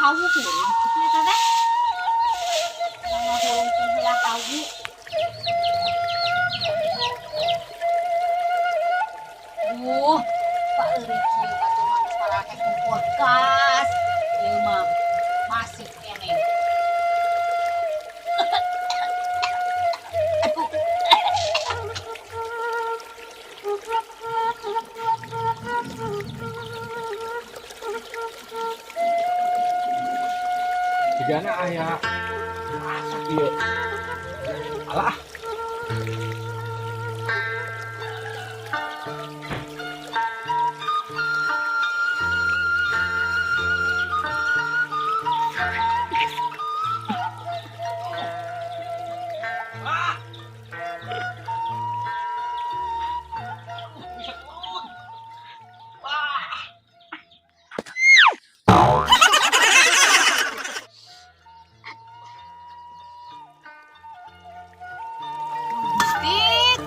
tahu pun. Kita teh. Jangan hulung heula tahu. Pak eueuh kieu batu mah parake ku podcast. Ieu mah masih kene. Jana aya masak ieu. Alah.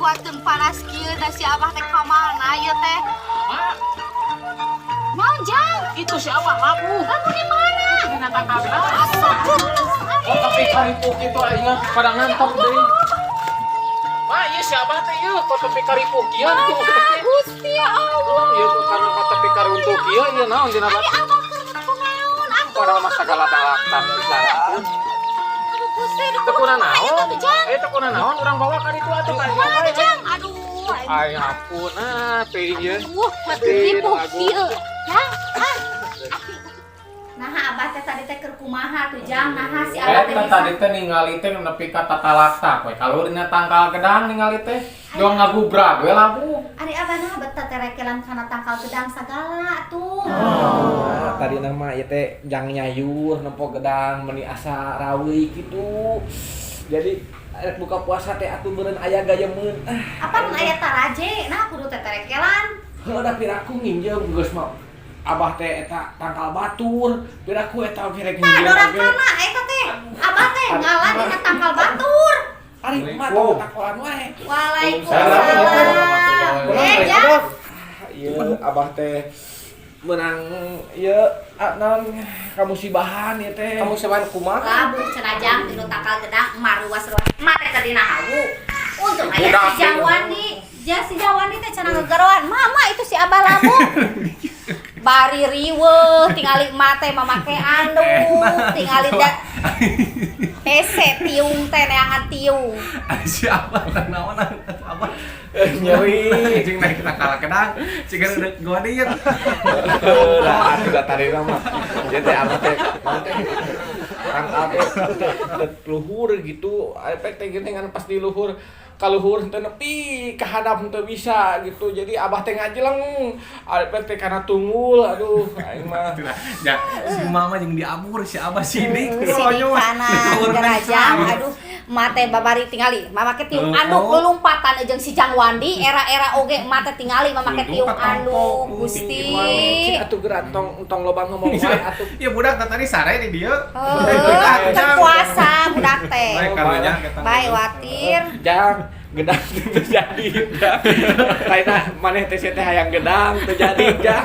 Kuatkeun panas kieu da si Abah teh ka mana ieu teh? Naon jang? Itu si Abah labu. Kamu di mana? Dina tangkalna. Oh, tapi karipuk itu aing pada ngantok deui. Wah, ieu si Abah teh ieu kok tapi karipuk ieu. Gusti ya Allah. Ieu karena tapi karuntuk ieu ieu naon dina Ari batu. Abah keur kunaon? Padahal mah segala talak-talak pisan. Gusti Tekuna naon? Atuh jang. Tekuna naon urang bawa ka ditu atuh ka. Kumaha jang? Aduh. Ay ampun, teh ieu. Ripuh kieu. Jang. Nah, Abah teh tadi teh keur kumaha tuh jang? Nah, si Abah teh Tadi teh ningali teh nepi ka tatalakta we. Kalau dina tangkal gedang ningali teh doang ngagubrag we labu. Ari Abah nah betah terekelan kana tangkal gedang sagala tuh. Tadi nama ieu teh jang nyayur nempo gedang meuni asa rawi gitu. Jadi rek buka puasa teh atuh beureun aya gayemeun. Apaan aya taraje? Nah, kudu teh terekelan. Heuh da piraku nginjeum geus mah. Abah teh eta tangkal batur, piraku eta oge rek Nah, nginjeum oge. dorakana eta teh. Abah teh ngalah dina tangkal batur. Ari mah takolan wae. Waalaikumsalam. Jang. Ieu abah teh menang ieu naon kamusibahan ieu teh. Kamusibahan kumaha? Labu cenajang dinu tangkal gedang maruas-ruas. Mah teh tadi hawu. Untung aya si Jawani. Si Jawani teh cenah gegeroan. Mama itu si Abah labu. Bari riweuh tingali mate mamake anduk tingali da hese tiung teh neangan tiung Siapa naon apa Nyeri jeung naik tangkal gedang ciga gua dieu lah atuh da tadi mah ieu teh abah teh tangkal teh luhur gitu efek teh geuningan pas di luhur kaluhur teu nepi ka hadap teu bisa gitu jadi abah teh ngajeleng efek teh kana tunggul aduh aing mah ya si mama jeung diabur si abah sidik kana gerajang aduh mate babari tingali mamake tiung anduk lulumpatan jeung si Jangwandi era-era oge mate tingali mamake tiung anduk Gusti atuh gerak tong loba ngomong wae atuh ya budak tadi sare di dieu teu puasa budak teh bae karunya bae watir jang gedang terjadi lainna maneh teh teh hayang gedang terjadi jang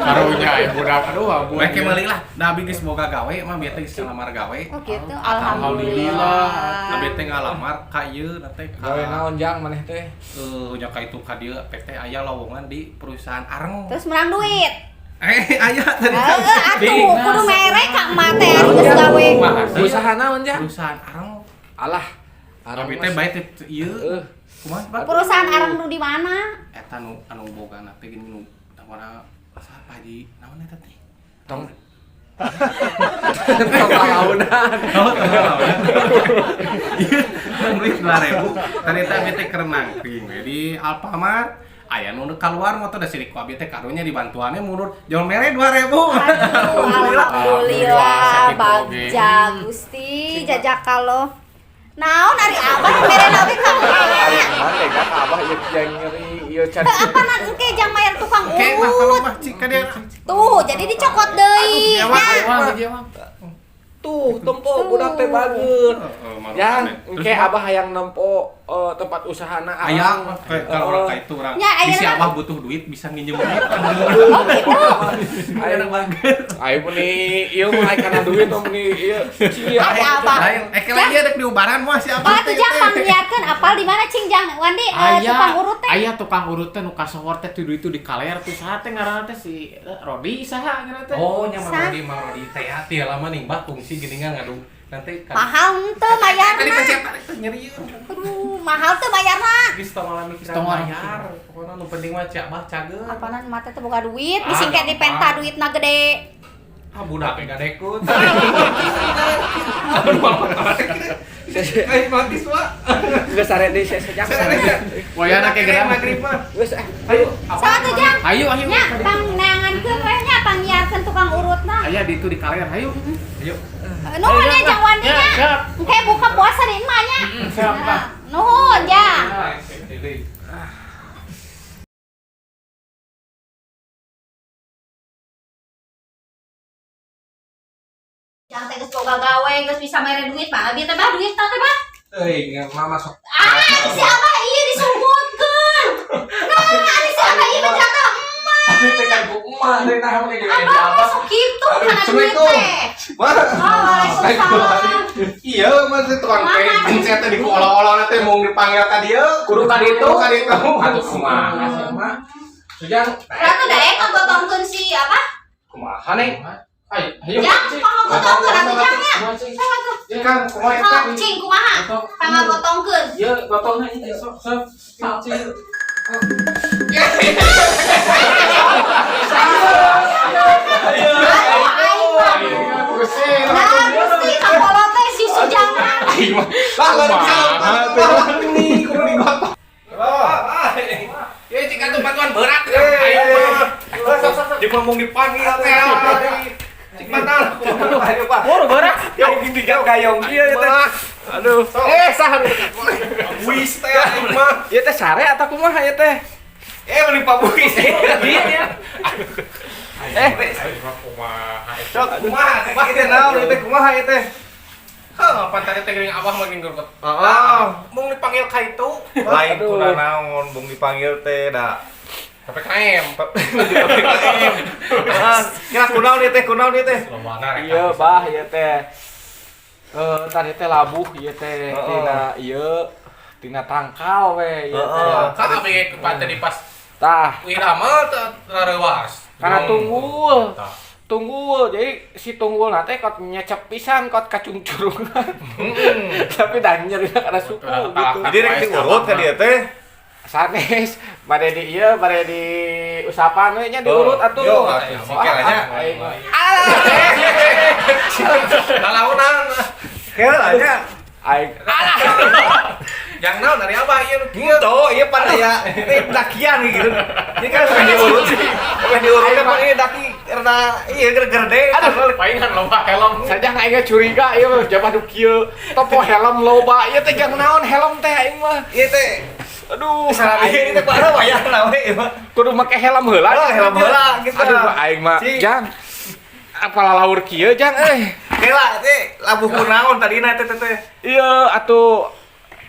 karunya ya budak aduh abu bae meuli lah da abi geus boga gawe mah bieu teh geus ngalamar gawe oh gitu alhamdulillah abi teh ngalamar ka ieu teh gawe naon jang maneh teh nya ka itu ka dieu PT aya lowongan di perusahaan areng terus menang duit aya tadi atuh kudu mere ka emak teh ari geus gawe usaha naon jang perusahaan areng alah tapi teh bae teh ieu kumaha Pak perusahaan areng nu di mana eta nu anu bogana teh gini nu namana apa di naon eta teh tong palaunan nang duit 2.000 tadi teh abi teh keur nangting di Alfamart aya nu keluar motor da sirik ku abi teh karunya dibantuannya mundur jol mere 2.000 alhamdulillah bagja Gusti jajak kalau naon ari Abah mere oge ka mane kan abah ieu jang nyeri ieu can apa nan engke jang mayar tukang oke mah kalau urut mah cika dia tuh jadi dicokot deui tuh tempo budak teh bageut jang engke abah hayang nempo tempat usahana Aya kalau orang kayak itu orang. Ya, aya Di si mah. Abah butuh duit bisa nginjem duit. Oh gitu. Ayo ayo meni ieu mah kana duit mah meni ieu Ate Abah. Lain lagi ada di ubaran mah si Abah. Pak tuh jang pangliarkeun apal di mana cing jang Wandi tukang urut teh. Aya tukang urut teh nu kasohor teh tidu itu di kaler tuh saha teh ngaranna teh si Rodi saha ngaranna teh. Oh, nya Sa? Mah Rodi teh hati lama ning Batung sih geuningan ngadu. Nanti kan. Mahal henteu bayarna. Tadi pencet tarik teh nyerieur. Aduh, mahal teu bayarna. Geus tong alami kita Setengah bayar. Pokona nu penting mah cak Abah cageun. Apanan mata teh boga duit, disingket di penta duitna gede. Ah budak ge gadekut. Mantis mah. geus sare deui sejak Wayana ke gerang. geus Ayo. Saha tuh jang? Ayo Nya pang neangankeun we nya pangiarkeun tukang urutna. Aya di itu di kaler ayo. Ayo. Nuhun ya jang Wandi Ya, nya. siap. Engke buka puasa di imah nya. Siap, Pak. Nuhun jang. Jang teh geus boga gawe, geus bisa mere duit mah. Abi teh bah duit teh bah. Euy, mama sok. Ah, si Abah ieu disebutkeun. Nah, si Abah ieu mah jaka emak. Ini tekan ku emak teh nah mun ge Abah mah sok kitu kana duit teh. Wah. Waalaikumsalam. Iya, masih tukang pencet teh di olo-olo teh mau dipanggil ka dieu, kudu ka ditu. Atuh kumaha sih, Mak? Sujang. Ratu daek ngagotongkeun si apa? Kumaha nih? Ayo. Jang, pangagotongkeun atuh jang nya. Saha tuh? Ya kan, kumaha Oh, eta? cing kumaha? Pangagotongkeun. Ya, gotongna ieu sok. Cing. Ayo, nah, gusti kapolo teh si Sujangan. Ini kudu digotong. Ya cik atuh bantuan berat. Ayo. Jeung ngomong dipanggil teh. Cik batal. Ayo, Pak. Boro berat yang tiga gayong ieu teh aduh saha Wis teh mah. ieu teh sare atawa kumaha ieu teh Beli Pak Buis. iya Kumaha? Sok kumaha? Kumaha teh naon teh kumaha ieu teh? Hah, pantai teh geuning Abah mah ngeureut. Mung dipanggil ka itu. Lain kuna naon bung dipanggil teh da PPKM. kira kunaon ieu teh Lomana rek. iya bah ieu teh tadi teh labuh ieu teh tina ieu tina tangkal we ieu teh Kan abg pantai di pas tah irama teh rareuwas. karena tunggul jadi si tunggul nate kot nyecep pisan kot kacungcurungan tapi dan nyeri karena suku gitu jadi rek diurut ka dieu teh sanes bade di ieu bade di usapan we nya diurut atuh yo, sikil aja. Lalaunan. kira aja aing Yang naon dari Abah ieu kieu. gitu ieu pan aya teh dakian gitu ini kan pengen diurut kan ini daki karena iya gede Aduh, paingan loba helm. saja aing curiga ieu jabah nu kieu topo helm loba ieu teh jang naon helm teh aing mah ieu teh aduh salah ini teh parah wayahna we kudu make helm heula helm heula gitu aduh aing mah jang apalah laur kieu jang kela teh labuh kunaon tadina teh iya atuh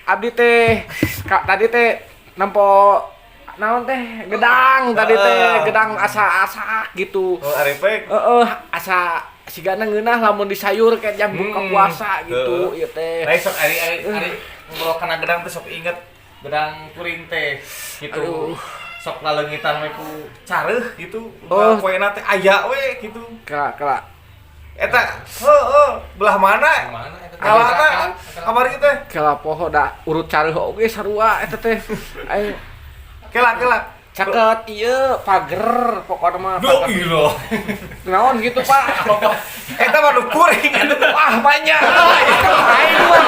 abdi teh tadi teh nempo naon teh gedang tadi teh gedang asa-asa gitu oh arepek asa sigana ngeunah lamun di sayur kayak jam buka puasa gitu ieu teh lain sok ari ngobrol kana gedang teh sok inget gedang kuring teh gitu Aduh. sok laleungitan we ku careuh gitu Oh. poena teh aya we gitu kela eta belah mana Mana eta? kalana kamar ieu teh kela poho da urut careuh oge sarua eta teh aing kela caket ieu pager pokona mah duh pager. gila Naon gitu Pak eta mah nu kuring atuh wah banyak aing mah